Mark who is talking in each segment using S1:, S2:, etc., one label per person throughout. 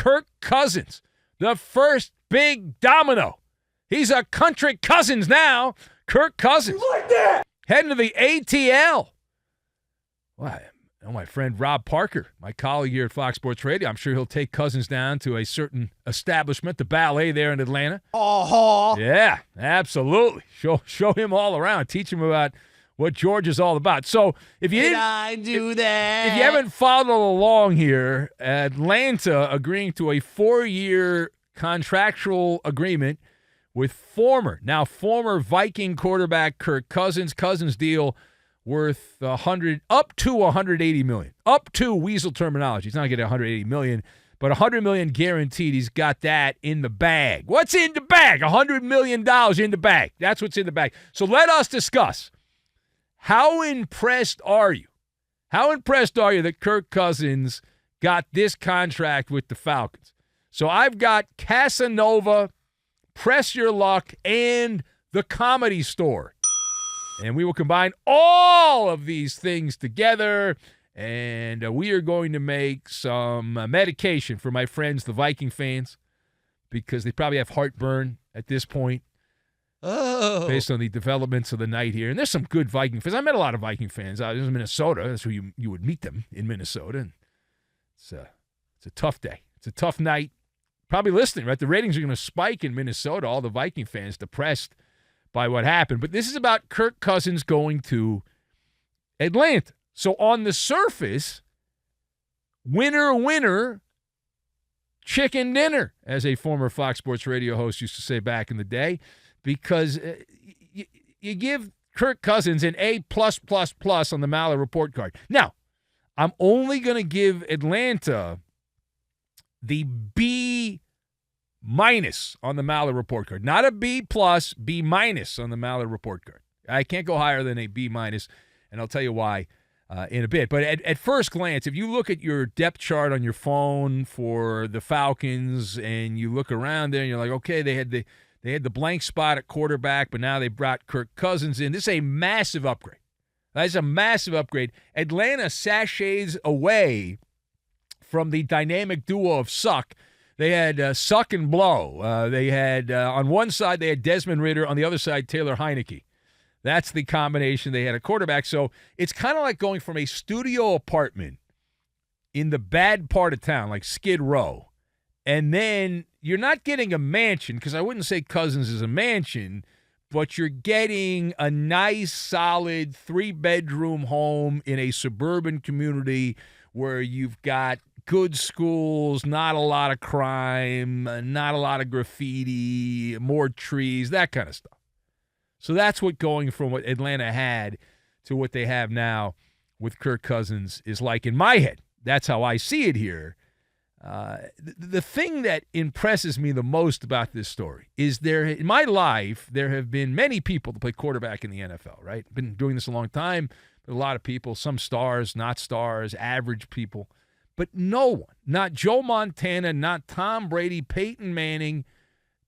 S1: Kirk Cousins, the first big domino. He's a country Cousins now. Kirk Cousins.
S2: You like that?
S1: Heading to the ATL. Why? My friend Rob Parker, my colleague here at Fox Sports Radio, I'm sure he'll take Cousins down to a certain establishment, the Ballet there in Atlanta.
S2: Oh,
S1: yeah, absolutely. Show him all around. Teach him about what George is all about. So if you
S2: that?
S1: If you haven't followed along here, Atlanta agreeing to a 4-year contractual agreement with former Viking quarterback Kirk Cousins. Cousins deal worth up to $180 million. Up to Weasel terminology. He's not getting $180 million, but $100 million guaranteed. He's got that in the bag. What's in the bag? $100 million in the bag. That's what's in the bag. So let us discuss. How impressed are you? How impressed are you that Kirk Cousins got this contract with the Falcons? So I've got Casanova, Press Your Luck, and the Comedy Store. And we will combine all of these things together, and we are going to make some medication for my friends, the Viking fans, because they probably have heartburn at this point.
S2: Oh.
S1: Based on the developments of the night here. And there's some good Viking fans. I met a lot of Viking fans. I was in Minnesota. That's where you would meet them, in Minnesota. And it's a tough day. It's a tough night. Probably listening, right? The ratings are going to spike in Minnesota. All the Viking fans depressed by what happened. But this is about Kirk Cousins going to Atlanta. So on the surface, winner, chicken dinner, as a former Fox Sports Radio host used to say back in the day, because you give Kirk Cousins an A+++ on the Maller report card. Now, I'm only going to give Atlanta the B- on the Maller report card. Not a B+, B- on the Maller report card. I can't go higher than a B-, and I'll tell you why in a bit. But at first glance, if you look at your depth chart on your phone for the Falcons and you look around there and you're like, okay, they had the blank spot at quarterback, but now they brought Kirk Cousins in. This is a massive upgrade. That's a massive upgrade. Atlanta sachets away from the dynamic duo of Suck. They had Suck and Blow. They had, on one side, they had Desmond Ridder. On the other side, Taylor Heineke. That's the combination. They had a quarterback. So it's kind of like going from a studio apartment in the bad part of town, like Skid Row, and then you're not getting a mansion, because I wouldn't say Cousins is a mansion, but you're getting a nice, solid 3-bedroom home in a suburban community where you've got good schools, not a lot of crime, not a lot of graffiti, more trees, that kind of stuff. So that's what going from what Atlanta had to what they have now with Kirk Cousins is like in my head. That's how I see it here. The thing that impresses me the most about this story is in my life, there have been many people that play quarterback in the NFL, right? Been doing this a long time. A lot of people, some stars, not stars, average people. But no one, not Joe Montana, not Tom Brady, Peyton Manning,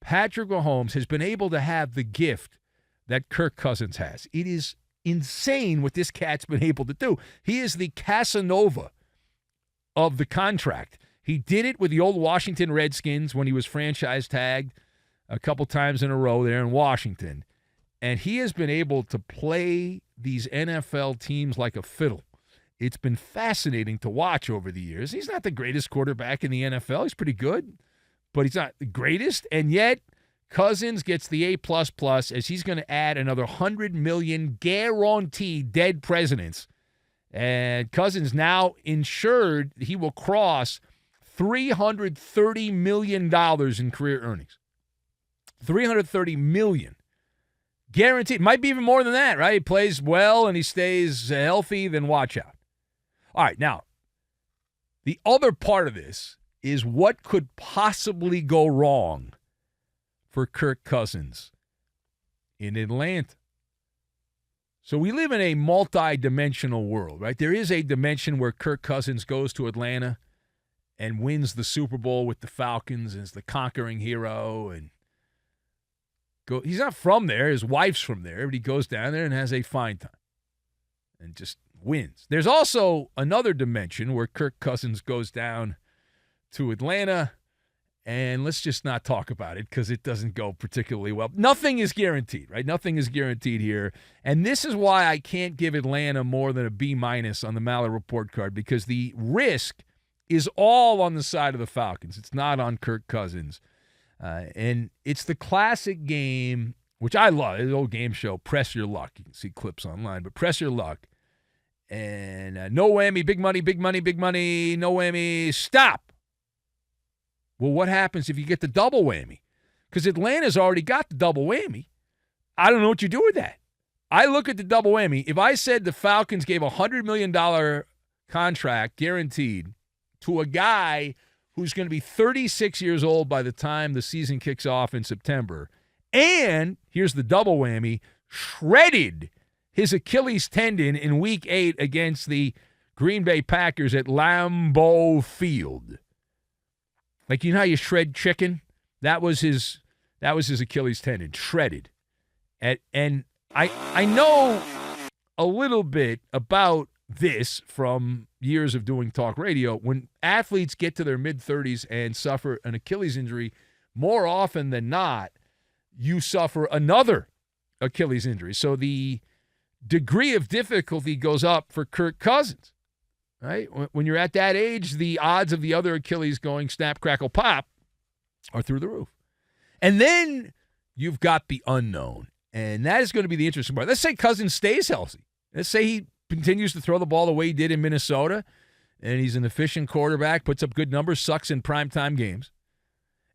S1: Patrick Mahomes, has been able to have the gift that Kirk Cousins has. It is insane what this cat's been able to do. He is the Casanova of the contract. He did it with the old Washington Redskins when he was franchise tagged a couple times in a row there in Washington. And he has been able to play these NFL teams like a fiddle. It's been fascinating to watch over the years. He's not the greatest quarterback in the NFL. He's pretty good, but he's not the greatest. And yet, Cousins gets the A++ as he's going to add another $100 million guaranteed dead presidents. And Cousins now insured he will cross $330 million in career earnings. $330 million. Guaranteed. Might be even more than that, right? He plays well and he stays healthy, then watch out. All right, now, the other part of this is what could possibly go wrong for Kirk Cousins in Atlanta. So we live in a multi-dimensional world, right? There is a dimension where Kirk Cousins goes to Atlanta and wins the Super Bowl with the Falcons as the conquering hero. And he's not from there. His wife's from there, but he goes down there and has a fine time and just wins. There's also another dimension where Kirk Cousins goes down to Atlanta And let's just not talk about it because it doesn't go particularly well. Nothing is guaranteed, right? Nothing is guaranteed here. And this is why I can't give Atlanta more than a B- on the Mallet report card, because the risk is all on the side of the Falcons. It's not on Kirk Cousins. And it's the classic game, which I love, the old game show, Press Your Luck. You can see clips online, but Press Your Luck. And no whammy, big money, big money, big money, no whammy, stop. Well, what happens if you get the double whammy? Because Atlanta's already got the double whammy. I don't know what you do with that. I look at the double whammy. If I said the Falcons gave a $100 million contract guaranteed to a guy who's going to be 36 years old by the time the season kicks off in September, and here's the double whammy, shredded his Achilles tendon in Week 8 against the Green Bay Packers at Lambeau Field. Like, you know how you shred chicken? That was his Achilles tendon, shredded. And I know a little bit about this from years of doing talk radio. When athletes get to their mid-30s and suffer an Achilles injury, more often than not, you suffer another Achilles injury. So the degree of difficulty goes up for Kirk Cousins. Right? When you're at that age, the odds of the other Achilles going snap, crackle, pop are through the roof. And then you've got the unknown, and that is going to be the interesting part. Let's say Cousins stays healthy. Let's say he continues to throw the ball the way he did in Minnesota, and he's an efficient quarterback, puts up good numbers, sucks in primetime games.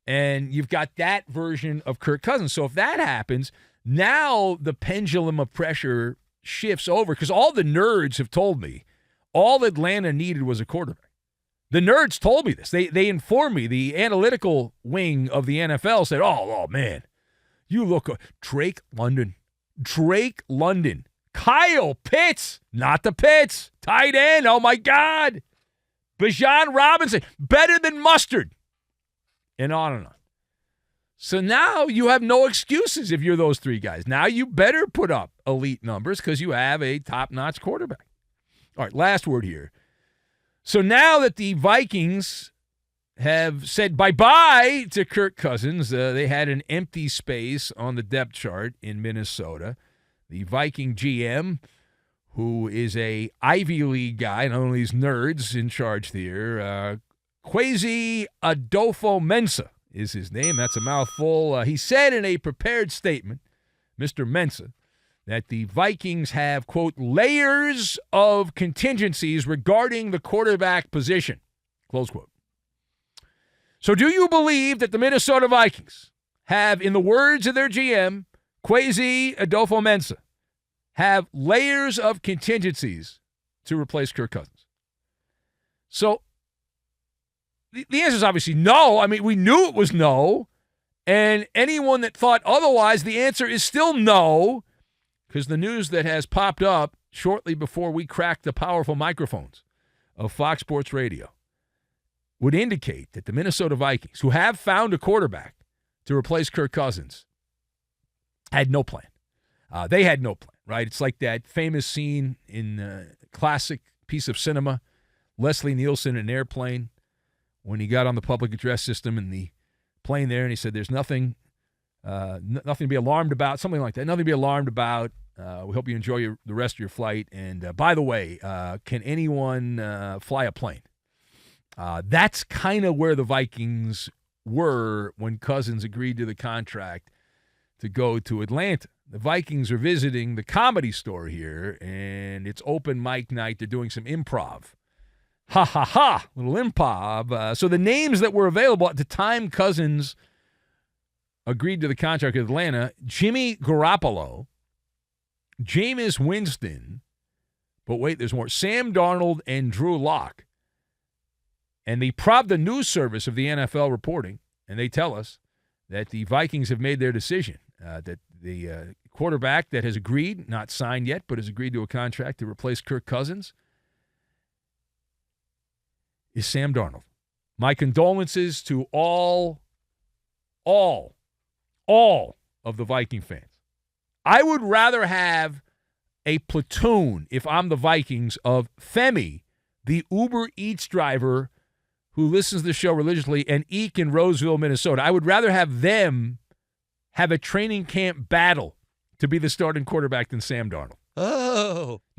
S1: And you've got that version of Kirk Cousins. So if that happens, now the pendulum of pressure shifts over, because all the nerds have told me all Atlanta needed was a quarterback. The nerds told me this. They informed me. The analytical wing of the NFL said, oh man, you look – Drake London, Kyle Pitts, not the Pitts, tight end, oh my God. Bijan Robinson, better than Mustard, and on and on. So now you have no excuses if you're those three guys. Now you better put up elite numbers because you have a top-notch quarterback. All right, last word here. So now that the Vikings have said bye-bye to Kirk Cousins, they had an empty space on the depth chart in Minnesota. The Viking GM, who is a Ivy League guy, not only these nerds in charge here, Kwesi Adolfo-Mensah is his name. That's a mouthful. He said in a prepared statement, Mr. Mensah, that the Vikings have, quote, layers of contingencies regarding the quarterback position, close quote. So do you believe that the Minnesota Vikings have, in the words of their GM, Kwesi Adolfo-Mensah, have layers of contingencies to replace Kirk Cousins? So the answer is obviously no. I mean, we knew it was no. And anyone that thought otherwise, the answer is still no. Because the news that has popped up shortly before we cracked the powerful microphones of Fox Sports Radio would indicate that the Minnesota Vikings, who have found a quarterback to replace Kirk Cousins, had no plan. They had no plan, right? It's like that famous scene in a classic piece of cinema, Leslie Nielsen in an airplane, when he got on the public address system in the plane there, and he said, there's nothing to be alarmed about, something like that. Nothing to be alarmed about. We hope you enjoy the rest of your flight. And by the way, can anyone fly a plane? That's kind of where the Vikings were when Cousins agreed to the contract to go to Atlanta. The Vikings are visiting the Comedy Store here, and it's open mic night. They're doing some improv. Ha, ha, ha, little improv. So the names that were available at the time Cousins agreed to the contract with Atlanta, Jimmy Garoppolo, Jameis Winston, but wait, there's more, Sam Darnold and Drew Lock. And the Pravda news service of the NFL reporting, and they tell us that the Vikings have made their decision, that the quarterback that has agreed, not signed yet, but has agreed to a contract to replace Kirk Cousins is Sam Darnold. My condolences to all of the Viking fans. I would rather have a platoon, if I'm the Vikings, of Femi, the Uber Eats driver who listens to the show religiously, and Eek in Roseville, Minnesota. I would rather have them have a training camp battle to be the starting quarterback than Sam Darnold.
S2: Oh.
S1: Now,